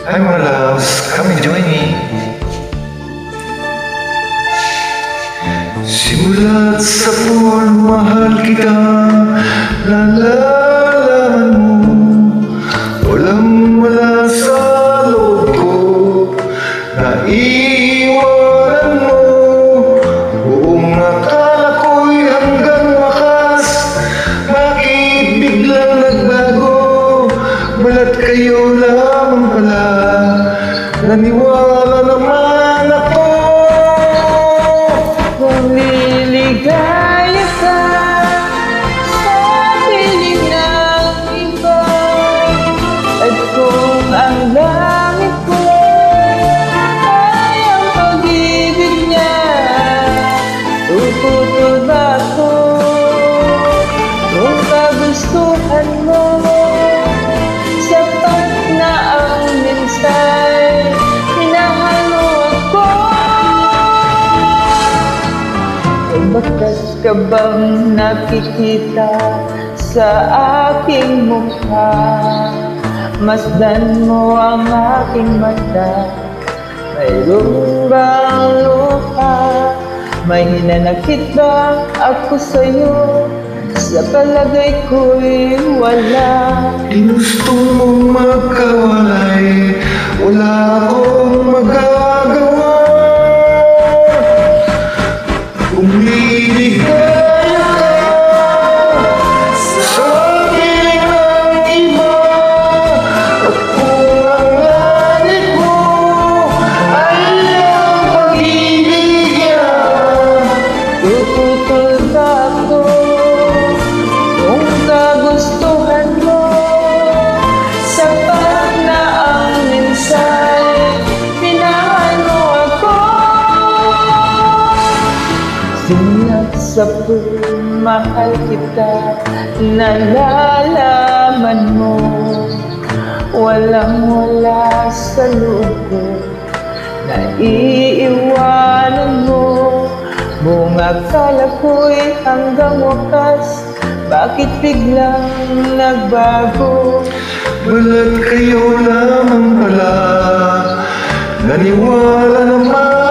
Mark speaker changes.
Speaker 1: Hi my loves, come and join me. Simula't sa puwan, mahal kita, nalalaman mo, walang-wala sa loob ko, naiiwanan mo. Buong akala ko'y hanggang wakas, bakit biglang nagbago? Balat kayo lamang pala, naniwala naman ako.
Speaker 2: Kung liligaya ka sa piling ng iba, at kung ang langit ko ay ang pag-ibig niya, tututol ba ako kung kagustuhan mo? Sapat na ang minsay, minahal mo ako. Bakas ka bang nakikita sa aking mukha? Masdan mo ang aking mata, mayroon bang luha? May hinanakit ba ako sa'yo? Sa palagay ko'y wala.
Speaker 1: Ginusto mong magkawalay, wala akong magagawa. Kung liligaya ka sa piling ng iba, at kung ang langit mo ay ang pag-ibig niya,
Speaker 2: Tututol ba ako kung kagustuhan mo? Sapat na ang minsay, minahal mo ako. Sinulat sa mahal kita, nalalaman mo, walang-wala sa loob ko, naiiwanan mo. Buong akala ko'y hanggang wakas, bakit biglang nagbago?
Speaker 1: balat kayo lamang pala, naniwala naman